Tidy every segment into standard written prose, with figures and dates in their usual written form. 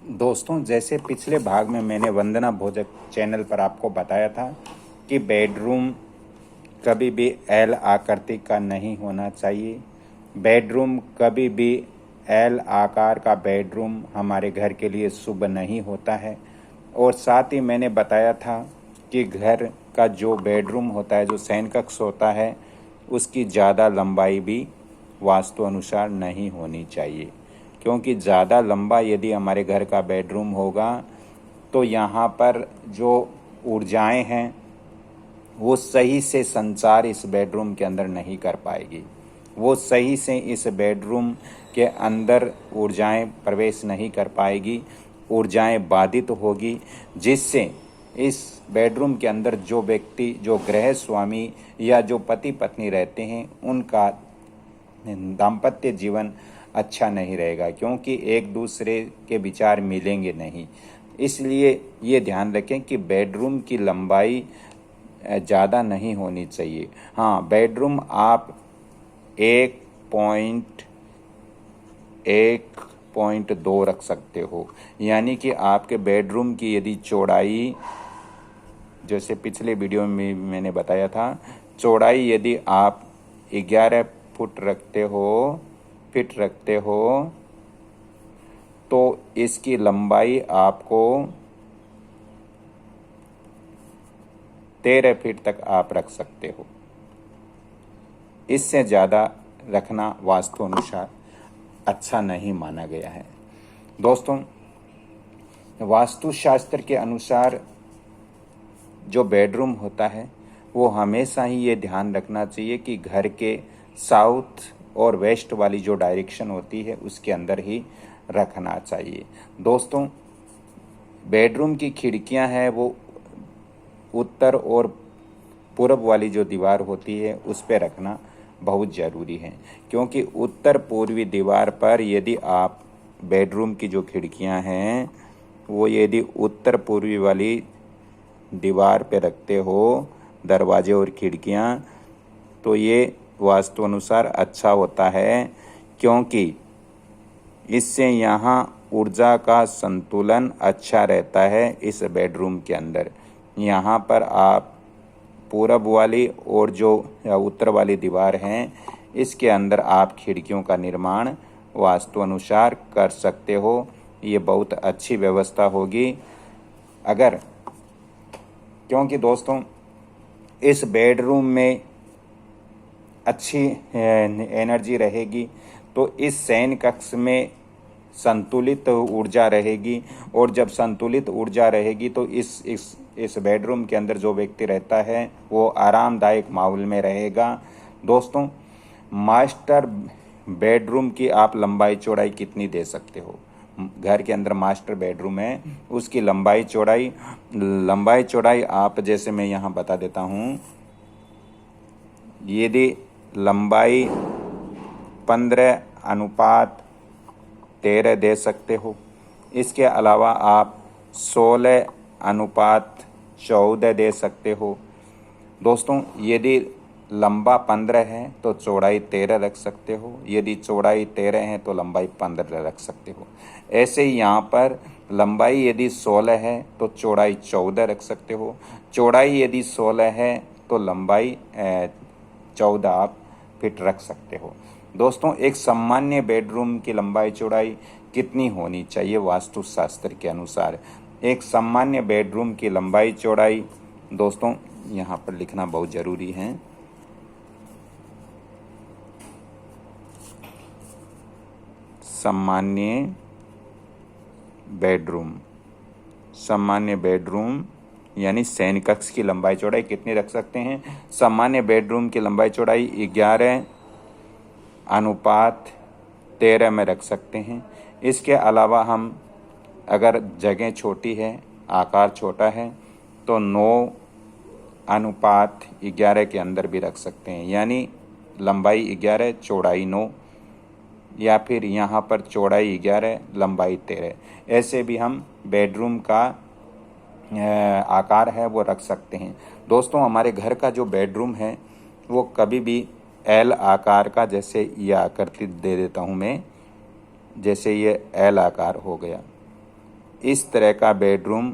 दोस्तों, जैसे पिछले भाग में मैंने वंदना भोजक चैनल पर आपको बताया था कि बेडरूम कभी भी एल आकृति का नहीं होना चाहिए। बेडरूम कभी भी एल आकार का बेडरूम हमारे घर के लिए शुभ नहीं होता है। और साथ ही मैंने बताया था कि घर का जो बेडरूम होता है, जो शयन कक्ष होता है, उसकी ज़्यादा लंबाई भी वास्तु अनुसार नहीं होनी चाहिए, क्योंकि ज़्यादा लंबा यदि हमारे घर का बेडरूम होगा तो यहाँ पर जो ऊर्जाएं हैं वो सही से संचार इस बेडरूम के अंदर नहीं कर पाएगी। वो सही से इस बेडरूम के अंदर ऊर्जाएं प्रवेश नहीं कर पाएगी, ऊर्जाएं बाधित होगी, जिससे इस बेडरूम के अंदर जो व्यक्ति, जो गृह स्वामी या जो पति पत्नी रहते हैं, उनका दाम्पत्य जीवन अच्छा नहीं रहेगा, क्योंकि एक दूसरे के विचार मिलेंगे नहीं। इसलिए ये ध्यान रखें कि बेडरूम की लंबाई ज़्यादा नहीं होनी चाहिए। हाँ, बेडरूम आप 1.2 रख सकते हो, यानी कि आपके बेडरूम की यदि चौड़ाई, जैसे पिछले वीडियो में मैंने बताया था, चौड़ाई यदि आप 11 फुट फिट रखते हो तो इसकी लंबाई आपको 13 फीट तक आप रख सकते हो। इससे ज़्यादा रखना वास्तु अनुसार अच्छा नहीं माना गया है। दोस्तों, वास्तुशास्त्र के अनुसार जो बेडरूम होता है वो हमेशा ही ये ध्यान रखना चाहिए कि घर के साउथ और वेस्ट वाली जो डायरेक्शन होती है उसके अंदर ही रखना चाहिए। दोस्तों, बेडरूम की खिड़कियां हैं वो उत्तर और पूर्व वाली जो दीवार होती है उस पर रखना बहुत ज़रूरी है, क्योंकि उत्तर पूर्वी दीवार पर यदि आप बेडरूम की जो खिड़कियां हैं वो यदि उत्तर पूर्वी वाली दीवार पे रखते हो, दरवाजे और खिड़कियां, तो ये वास्तु अनुसार अच्छा होता है, क्योंकि इससे यहाँ ऊर्जा का संतुलन अच्छा रहता है। इस बेडरूम के अंदर यहाँ पर आप पूरब वाली और जो उत्तर वाली दीवार हैं, इसके अंदर आप खिड़कियों का निर्माण वास्तु अनुसार कर सकते हो। ये बहुत अच्छी व्यवस्था होगी अगर, क्योंकि दोस्तों इस बेडरूम में अच्छी एनर्जी रहेगी तो इस शयन कक्ष में संतुलित ऊर्जा रहेगी, और जब संतुलित ऊर्जा रहेगी तो इस बेडरूम के अंदर जो व्यक्ति रहता है वो आरामदायक माहौल में रहेगा। दोस्तों, मास्टर बेडरूम की आप लंबाई चौड़ाई कितनी दे सकते हो? घर के अंदर मास्टर बेडरूम है, उसकी लंबाई चौड़ाई आप, जैसे मैं यहाँ बता देता हूँ, यदि लंबाई 15:13 दे सकते हो। इसके अलावा आप 16:14 दे सकते हो। दोस्तों, यदि लंबा 15 है तो चौड़ाई 13 रख सकते हो, यदि चौड़ाई 13 है तो लंबाई 15 रख सकते हो। ऐसे ही यहाँ पर लंबाई यदि 16 है तो चौड़ाई 14 रख सकते हो, चौड़ाई यदि 16 है तो लंबाई 14 आप फिट रख सकते हो। दोस्तों, एक सामान्य बेडरूम की लंबाई चौड़ाई कितनी होनी चाहिए वास्तु शास्त्र के अनुसार? एक सामान्य बेडरूम की लंबाई चौड़ाई, दोस्तों यहाँ पर लिखना बहुत ज़रूरी है। सामान्य बेडरूम यानी शयन कक्ष की लंबाई चौड़ाई कितनी रख सकते हैं? सामान्य बेडरूम की लंबाई चौड़ाई 11:13 में रख सकते हैं। इसके अलावा हम, अगर जगह छोटी है, आकार छोटा है, तो 9:11 के अंदर भी रख सकते हैं, यानी लंबाई 11 चौड़ाई 9, या फिर यहाँ पर चौड़ाई 11 लंबाई 13। ऐसे भी हम बेडरूम का आकार है वो रख सकते हैं। दोस्तों, हमारे घर का जो बेडरूम है वो कभी भी एल आकार का, जैसे ये आकृति दे देता हूँ मैं, जैसे ये एल आकार हो गया, इस तरह का बेडरूम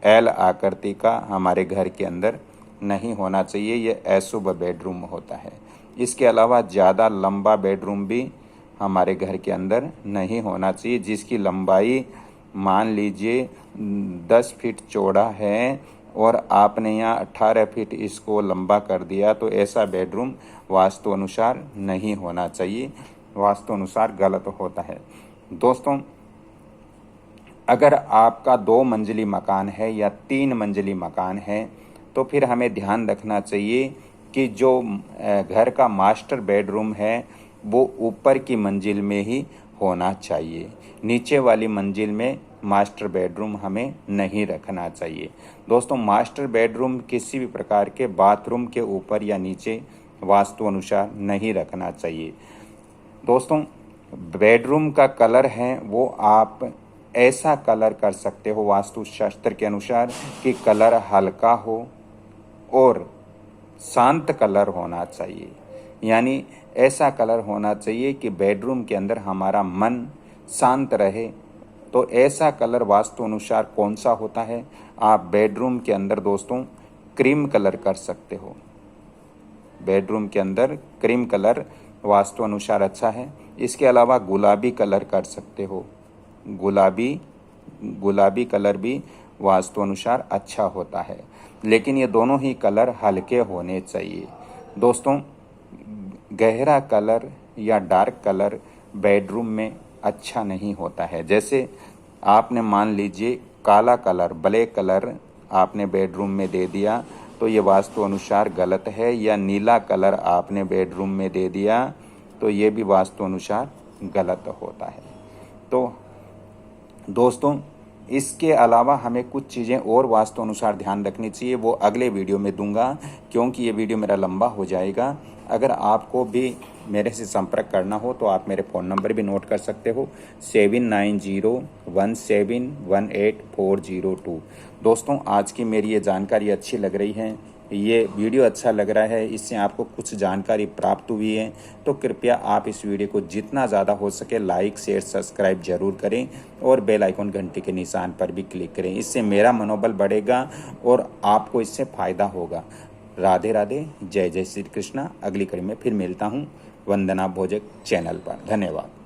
एल आकृति का हमारे घर के अंदर नहीं होना चाहिए। ये अशुभ बेडरूम होता है। इसके अलावा ज़्यादा लंबा बेडरूम भी हमारे घर के अंदर नहीं होना चाहिए, जिसकी लंबाई मान लीजिए 10 फीट चौड़ा है और आपने यहाँ 18 फीट इसको लंबा कर दिया, तो ऐसा बेडरूम वास्तु अनुसार नहीं होना चाहिए, वास्तु अनुसार गलत होता है। दोस्तों, अगर आपका 2 मंजिली मकान है या 3 मंजिली मकान है तो फिर हमें ध्यान रखना चाहिए कि जो घर का मास्टर बेडरूम है वो ऊपर की मंजिल में ही होना चाहिए। नीचे वाली मंजिल में मास्टर बेडरूम हमें नहीं रखना चाहिए। दोस्तों, मास्टर बेडरूम किसी भी प्रकार के बाथरूम के ऊपर या नीचे वास्तु अनुसार नहीं रखना चाहिए। दोस्तों, बेडरूम का कलर है वो आप ऐसा कलर कर सकते हो वास्तु शास्त्र के अनुसार कि कलर हल्का हो और शांत कलर होना चाहिए। यानी ऐसा कलर होना चाहिए कि बेडरूम के अंदर हमारा मन शांत रहे। तो ऐसा कलर वास्तु अनुसार कौन सा होता है? आप बेडरूम के अंदर दोस्तों क्रीम कलर कर सकते हो। बेडरूम के अंदर क्रीम कलर वास्तु अनुसार अच्छा है। इसके अलावा गुलाबी कलर कर सकते हो। गुलाबी कलर भी वास्तु अनुसार अच्छा होता है, लेकिन ये दोनों ही कलर हल्के होने चाहिए। दोस्तों, गहरा कलर या डार्क कलर बेडरूम में अच्छा नहीं होता है। जैसे आपने मान लीजिए काला कलर, ब्लैक कलर आपने बेडरूम में दे दिया तो ये वास्तु अनुसार गलत है, या नीला कलर आपने बेडरूम में दे दिया तो ये भी वास्तु अनुसार गलत होता है। तो दोस्तों, इसके अलावा हमें कुछ चीज़ें और वास्तु अनुसार ध्यान रखनी चाहिए, वो अगले वीडियो में दूंगा क्योंकि ये वीडियो मेरा लंबा हो जाएगा। अगर आपको भी मेरे से संपर्क करना हो तो आप मेरे फ़ोन नंबर भी नोट कर सकते हो 7901718402। दोस्तों, आज की मेरी ये जानकारी अच्छी लग रही है, ये वीडियो अच्छा लग रहा है, इससे आपको कुछ जानकारी प्राप्त हुई है तो कृपया आप इस वीडियो को जितना ज़्यादा हो सके लाइक, शेयर, सब्सक्राइब जरूर करें और बेल आइकन घंटी के निशान पर भी क्लिक करें। इससे मेरा मनोबल बढ़ेगा और आपको इससे फ़ायदा होगा। राधे राधे, जय जय श्री कृष्णा। अगली कड़ी में फिर मिलता हूँ वंदना भोजक चैनल पर। धन्यवाद।